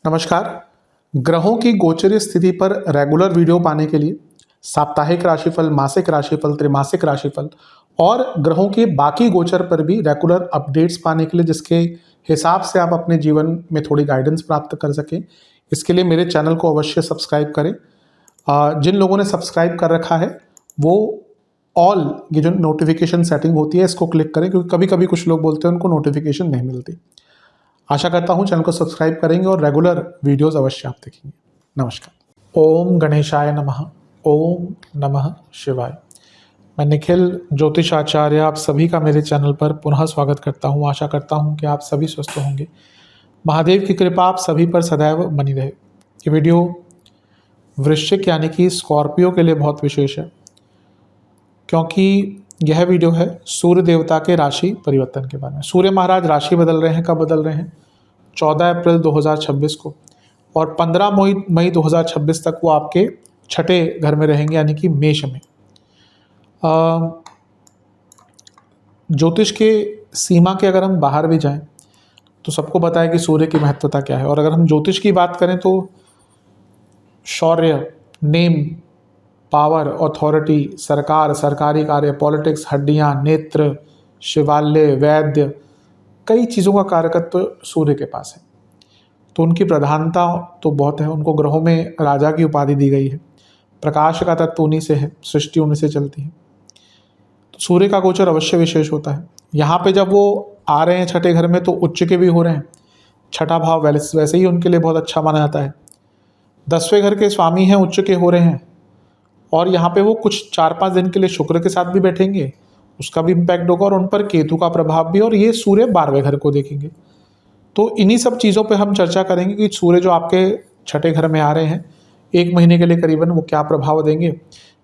नमस्कार। ग्रहों की गोचरीय स्थिति पर रेगुलर वीडियो पाने के लिए साप्ताहिक राशिफल, मासिक राशिफल, त्रैमासिक राशिफल और ग्रहों के बाकी गोचर पर भी रेगुलर अपडेट्स पाने के लिए, जिसके हिसाब से आप अपने जीवन में थोड़ी गाइडेंस प्राप्त कर सकें, इसके लिए मेरे चैनल को अवश्य सब्सक्राइब करें। जिन लोगों ने सब्सक्राइब कर रखा है वो ऑल ये जो नोटिफिकेशन सेटिंग होती है इसको क्लिक करें, क्योंकि कभी कभी कुछ लोग बोलते हैं उनको नोटिफिकेशन नहीं मिलती। आशा करता हूँ चैनल को सब्सक्राइब करेंगे और रेगुलर वीडियोस अवश्य आप देखेंगे। नमस्कार। ओम गणेशाय नमः। ओम नमः शिवाय। मैं निखिल ज्योतिष आचार्य आप सभी का मेरे चैनल पर पुनः स्वागत करता हूँ। आशा करता हूँ कि आप सभी स्वस्थ होंगे। महादेव की कृपा आप सभी पर सदैव बनी रहे। ये वीडियो वृश्चिक यानी कि स्कॉर्पियो के लिए बहुत विशेष है, क्योंकि यह वीडियो है सूर्य देवता के राशि परिवर्तन के बारे में। सूर्य महाराज राशि बदल रहे हैं। कब बदल रहे हैं? 14 अप्रैल 2026 को, और 15 मई 2026 तक वो आपके छठे घर में रहेंगे, यानी कि मेष में। ज्योतिष के सीमा के अगर हम बाहर भी जाएं तो सबको पता है कि सूर्य की महत्वता क्या है। और अगर हम ज्योतिष की बात करें तो शौर्य, नेम, पावर, अथॉरिटी, सरकार, सरकारी कार्य, पॉलिटिक्स, हड्डियां, नेत्र, शिवालय, वैद्य, कई चीज़ों का कारकत्व सूर्य के पास है। तो उनकी प्रधानता तो बहुत है। उनको ग्रहों में राजा की उपाधि दी गई है। प्रकाश का तत्व उन्हीं से है, सृष्टि उन्हीं से चलती है। तो सूर्य का गोचर अवश्य विशेष होता है। यहाँ पे जब वो आ रहे हैं छठे घर में तो उच्च के भी हो रहे हैं। छठा भाव वैसे ही उनके लिए बहुत अच्छा माना जाता है। 10वें घर के स्वामी हैं, उच्च के हो रहे हैं, और यहाँ पे वो कुछ 4-5 दिन के लिए शुक्र के साथ भी बैठेंगे, उसका भी इम्पैक्ट होगा, और उन पर केतु का प्रभाव भी, और ये सूर्य 12वें घर को देखेंगे। तो इन्हीं सब चीज़ों पे हम चर्चा करेंगे कि सूर्य जो आपके छठे घर में आ रहे हैं 1 महीने के लिए करीबन, वो क्या प्रभाव देंगे।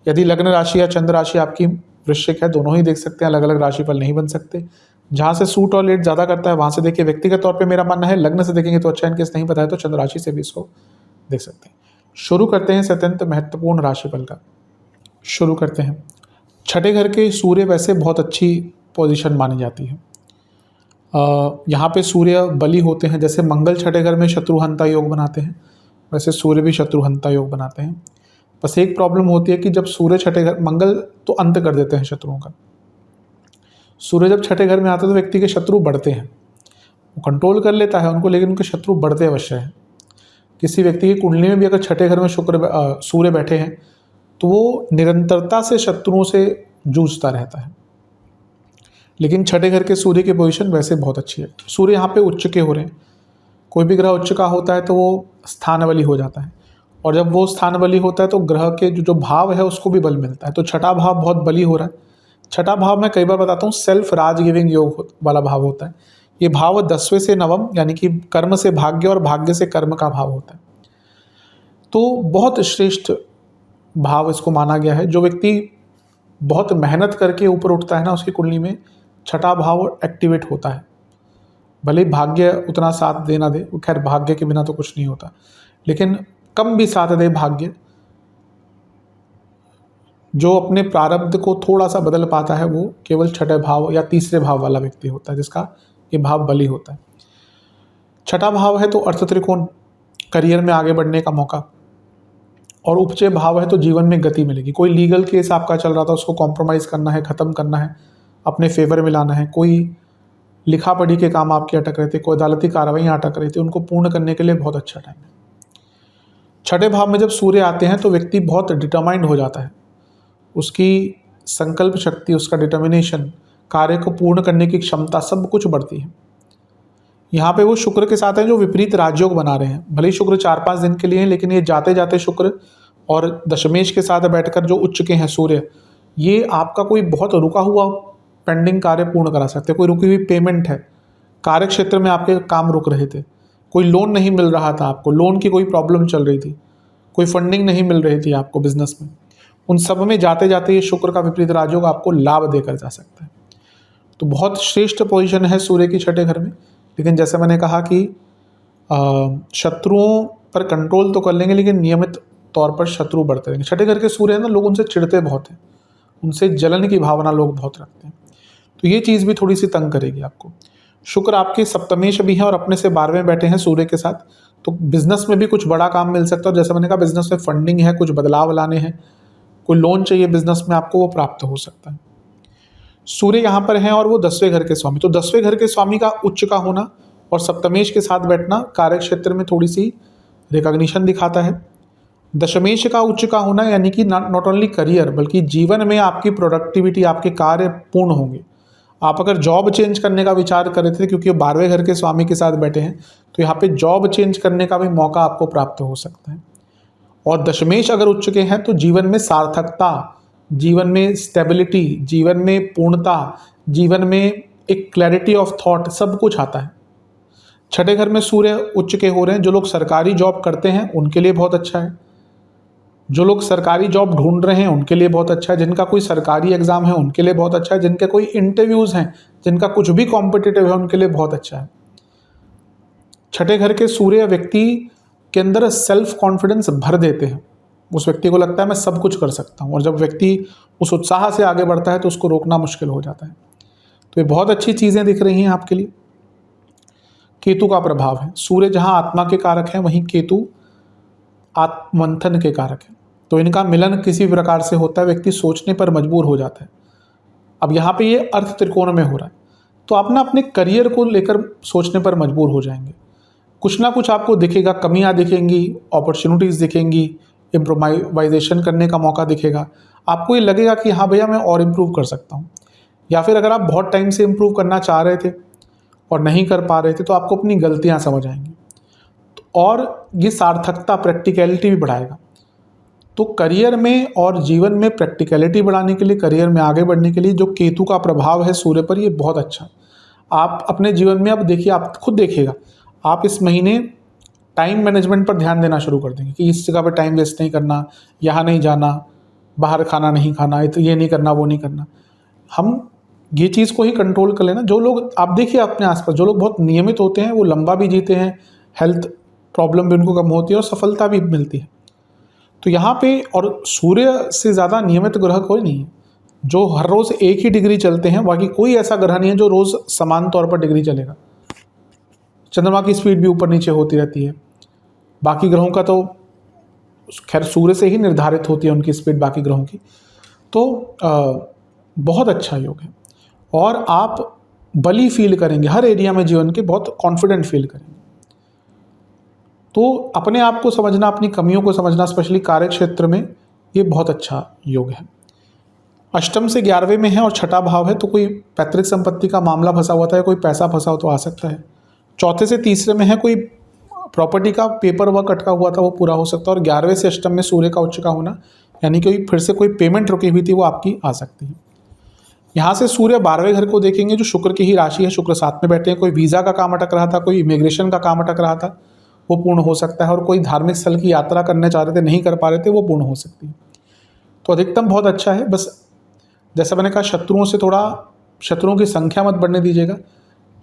यदि लग्न राशि या चंद्र राशि आपकी वृश्चिक है, दोनों ही देख सकते हैं, अलग अलग राशिफल नहीं बन सकते। जहाँ से सूट और लेट ज़्यादा करता है वहाँ से देखिए। व्यक्तिगत तौर पर मेरा मानना है लग्न से देखेंगे तो अच्छा, इनकेस नहीं पता है तो चंद्र राशि से भी इसको देख सकते हैं। शुरू करते हैं इस अत्यंत महत्वपूर्ण राशिफल का। शुरू करते हैं। छठे घर के सूर्य वैसे बहुत अच्छी पोजीशन मानी जाती है। यहाँ पे सूर्य बली होते हैं। जैसे मंगल छठे घर में शत्रुहंता योग बनाते हैं, वैसे सूर्य भी शत्रुहंता योग बनाते हैं। बस एक प्रॉब्लम होती है कि जब सूर्य छठे घर, मंगल तो अंत कर देते हैं शत्रुओं का, सूर्य जब छठे घर में आता है तो व्यक्ति के शत्रु बढ़ते हैं। वो कंट्रोल कर लेता है उनको, लेकिन उनके शत्रु बढ़ते अवश्य हैं। किसी व्यक्ति की कुंडली में भी अगर छठे घर में सूर्य बैठे हैं तो वो निरंतरता से शत्रुओं से जूझता रहता है। लेकिन छठे घर के सूर्य की पोजीशन वैसे बहुत अच्छी है। सूर्य यहाँ पे उच्च के हो रहे हैं। कोई भी ग्रह उच्च का होता है तो वो स्थानबली हो जाता है, और जब वो स्थानबली होता है तो ग्रह के जो भाव है उसको भी बल मिलता है। तो छठा भाव बहुत बली हो रहा है। छठा भाव मैं कई बार बताता हूँ सेल्फ राज गिविंग योग वाला भाव होता है। ये भाव 10वें से नवम यानी कि कर्म से भाग्य और भाग्य से कर्म का भाव होता है। तो बहुत श्रेष्ठ भाव इसको माना गया है। जो व्यक्ति बहुत मेहनत करके ऊपर उठता है ना, उसकी कुंडली में छठा भाव एक्टिवेट होता है। भले भाग्य उतना साथ दे ना दे, खैर भाग्य के बिना तो कुछ नहीं होता, लेकिन कम भी साथ दे भाग्य, जो अपने प्रारब्ध को थोड़ा सा बदल पाता है वो केवल छठे भाव या तीसरे भाव वाला व्यक्ति होता है, जिसका ये भाव बली होता है। छठा भाव है तो अर्थ त्रिकोण, करियर में आगे बढ़ने का मौका, और उपचय भाव है तो जीवन में गति मिलेगी। कोई लीगल केस आपका चल रहा था, उसको कॉम्प्रोमाइज़ करना है, ख़त्म करना है, अपने फेवर में लाना है। कोई लिखा पढ़ी के काम आपके अटक रहे थे, कोई अदालती कार्रवाइयाँ अटक रही थी, उनको पूर्ण करने के लिए बहुत अच्छा टाइम है। छठे भाव में जब सूर्य आते हैं तो व्यक्ति बहुत डिटरमाइंड हो जाता है। उसकी संकल्प शक्ति, उसका डिटर्मिनेशन, कार्य को पूर्ण करने की क्षमता, सब कुछ बढ़ती है। यहाँ पे वो शुक्र के साथ हैं जो विपरीत राजयोग बना रहे हैं। भले ही शुक्र 4-5 दिन के लिए हैं, लेकिन ये जाते जाते शुक्र और दशमेश के साथ बैठकर जो उच्च के हैं सूर्य, ये आपका कोई बहुत रुका हुआ पेंडिंग कार्य पूर्ण करा सकते हैं। कोई रुकी हुई पेमेंट है, कार्य क्षेत्र में आपके काम रुक रहे थे, कोई लोन नहीं मिल रहा था आपको, लोन की कोई प्रॉब्लम चल रही थी, कोई फंडिंग नहीं मिल रही थी आपको बिजनेस में, उन सब में जाते जाते ये शुक्र का विपरीत राजयोग आपको लाभ देकर जा सकता है। तो बहुत श्रेष्ठ पोजीशन है सूर्य की छठे घर में। लेकिन जैसे मैंने कहा कि शत्रुओं पर कंट्रोल तो कर लेंगे, लेकिन नियमित तौर पर शत्रु बढ़ते रहेंगे। छठे घर के सूर्य है ना, लोग उनसे चिढ़ते बहुत हैं, उनसे जलन की भावना लोग बहुत रखते हैं। तो ये चीज़ भी थोड़ी सी तंग करेगी आपको। शुक्र आपके सप्तमेश भी हैं और अपने से 12वें बैठे हैं सूर्य के साथ, तो बिजनेस में भी कुछ बड़ा काम मिल सकता है। जैसे मैंने कहा, बिजनेस में फंडिंग है, कुछ बदलाव लाने हैं, कोई लोन चाहिए बिजनेस में आपको, वो प्राप्त हो सकता है। सूर्य यहाँ पर हैं और वो 10वें घर के स्वामी, तो 10वें घर के स्वामी का उच्च का होना और सप्तमेश के साथ बैठना कार्य क्षेत्र में थोड़ी सी रिकॉग्निशन दिखाता है। दशमेश का उच्च का होना यानी कि नॉट ओनली करियर बल्कि जीवन में आपकी प्रोडक्टिविटी, आपके कार्य पूर्ण होंगे। आप अगर जॉब चेंज करने का विचार कर रहे थे, क्योंकि 12वें घर के स्वामी के साथ बैठे हैं, तो यहाँ पे जॉब चेंज करने का भी मौका आपको प्राप्त हो सकता है। और दशमेश अगर उच्च के हैं तो जीवन में सार्थकता, जीवन में स्टेबिलिटी, जीवन में पूर्णता, जीवन में एक क्लैरिटी ऑफ थॉट, सब कुछ आता है। छठे घर में सूर्य उच्च के हो रहे हैं, जो लोग सरकारी जॉब करते हैं उनके लिए बहुत अच्छा है। जो लोग सरकारी जॉब ढूंढ रहे हैं उनके लिए बहुत अच्छा है। जिनका कोई सरकारी एग्जाम है उनके लिए बहुत अच्छा है। जिनके कोई इंटरव्यूज हैं, जिनका कुछ भी कॉम्पिटिटिव है, उनके लिए बहुत अच्छा है। छठे घर के सूर्य व्यक्ति के अंदर सेल्फ कॉन्फिडेंस भर देते हैं। उस व्यक्ति को लगता है मैं सब कुछ कर सकता हूँ, और जब व्यक्ति उस उत्साह से आगे बढ़ता है तो उसको रोकना मुश्किल हो जाता है। तो ये बहुत अच्छी चीज़ें दिख रही हैं आपके लिए। केतु का प्रभाव है, सूर्य जहाँ आत्मा के कारक हैं वहीं केतु आत्मंथन के कारक है। तो इनका मिलन किसी प्रकार से होता है, व्यक्ति सोचने पर मजबूर हो जाता है। अब यहाँ पे ये अर्थ त्रिकोण में हो रहा है, तो आप ना अपने करियर को लेकर सोचने पर मजबूर हो जाएंगे। कुछ ना कुछ आपको दिखेगा, कमियां दिखेंगी, अपॉर्चुनिटीज़ दिखेंगी, इम्प्रोवाइजेशन करने का मौका दिखेगा। आपको ये लगेगा कि हाँ भैया मैं और इम्प्रूव कर सकता हूँ। या फिर अगर आप बहुत टाइम से इम्प्रूव करना चाह रहे थे और नहीं कर पा रहे थे, तो आपको अपनी गलतियाँ समझ आएंगी, और ये सार्थकता, प्रैक्टिकलिटी भी बढ़ाएगा। तो करियर में और जीवन में प्रैक्टिकलिटी बढ़ाने के लिए, करियर में आगे बढ़ने के लिए जो केतु का प्रभाव है सूर्य पर, ये बहुत अच्छा है। आप अपने जीवन में अब देखिए, आप खुद देखिएगा, आप इस महीने टाइम मैनेजमेंट पर ध्यान देना शुरू कर देंगे कि इस जगह पर टाइम वेस्ट नहीं करना, यहाँ नहीं जाना, बाहर खाना नहीं खाना, ये नहीं करना, वो नहीं करना। हम ये चीज़ को ही कंट्रोल कर लेना। जो लोग आप देखिए अपने आसपास, जो लोग बहुत नियमित होते हैं वो लंबा भी जीते हैं, हेल्थ प्रॉब्लम भी उनको कम होती है और सफलता भी मिलती है। तो यहाँ पे, और सूर्य से ज़्यादा नियमित ग्रह कोई नहीं है जो हर रोज़ एक ही डिग्री चलते हैं। बाकी कोई ऐसा ग्रह नहीं है जो रोज़ समान तौर पर डिग्री चलेगा। चंद्रमा की स्पीड भी ऊपर नीचे होती रहती है। बाकी ग्रहों का तो खैर सूर्य से ही निर्धारित होती है उनकी स्पीड, बाकी ग्रहों की। तो बहुत अच्छा योग है, और आप बली फील करेंगे हर एरिया में जीवन के, बहुत कॉन्फिडेंट फील करेंगे। तो अपने आप को समझना, अपनी कमियों को समझना, स्पेशली कार्य क्षेत्र में, ये बहुत अच्छा योग है। अष्टम से 11वें में है और छठा भाव है, तो कोई पैतृक संपत्ति का मामला फंसा हुआ था या कोई पैसा फंसा हो तो आ सकता है। चौथे से तीसरे में है, कोई प्रॉपर्टी का पेपर वर्क अटका हुआ था वो पूरा हो सकता है। और 11वें से अष्टम में सूर्य का उच्च का होना, यानी कि फिर से कोई पेमेंट रुकी हुई थी वो आपकी आ सकती है। यहाँ से सूर्य 12वें घर को देखेंगे जो शुक्र की ही राशि है, शुक्र साथ में बैठे हैं। कोई वीज़ा का काम अटक रहा था, कोई इमिग्रेशन का काम अटक रहा था, वो पूर्ण हो सकता है। और कोई धार्मिक स्थल की यात्रा करने चाह रहे थे, नहीं कर पा रहे थे, वो पूर्ण हो सकती है। तो अधिकतम बहुत अच्छा है। बस जैसा मैंने कहा, शत्रुओं की संख्या मत बढ़ने दीजिएगा।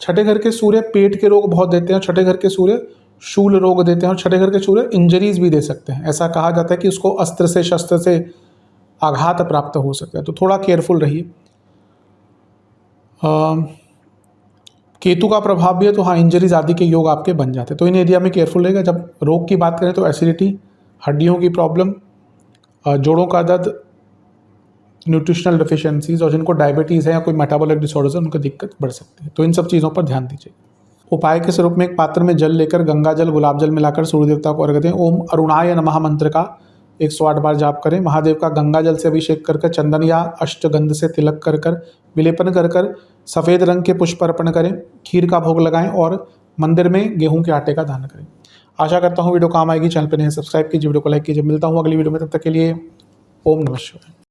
छठे घर के सूर्य पेट के रोग बहुत देते हैं, छठे घर के सूर्य शूल रोग देते हैं, और छठे घर के सूर्य इंजरीज भी दे सकते हैं। ऐसा कहा जाता है कि उसको अस्त्र से, शस्त्र से आघात प्राप्त हो सकता है, तो थोड़ा केयरफुल रहिए। केतु का प्रभाव भी है, तो हाँ इंजरीज आदि के योग आपके बन जाते हैं, तो इन एरिया में केयरफुल रहेगा। जब रोग की बात करें तो एसिडिटी, हड्डियों की प्रॉब्लम, जोड़ों का दर्द, न्यूट्रिशनल डिफिशियंसीज, और जिनको डायबिटीज़ है या कोई मेटाबॉलिक डिसऑर्डर्स है उनको दिक्कत बढ़ सकती है। तो इन सब चीज़ों पर ध्यान दीजिए। उपाय के स्वरूप में एक पात्र में जल लेकर गंगा जल, गुलाब जल मिलाकर सूर्य देवता को अर्घ्य दें। ओम अरुणाय नमः मंत्र का 108 बार जाप करें। महादेव का गंगा जल से अभिषेक कर चंदन या अष्टगंध से तिलक कर विलेपन कर सफ़ेद रंग के पुष्प अर्पण करें। खीर का भोग लगाएं और मंदिर में गेहूं के आटे का दान करें। आशा करता हूँ वीडियो काम आएगी। चैनल पर नहीं सब्सक्राइब कीजिए, वीडियो को लाइक कीजिए। मिलता हूँ अगली वीडियो में, तब तक के लिए ओम नमः शिवाय।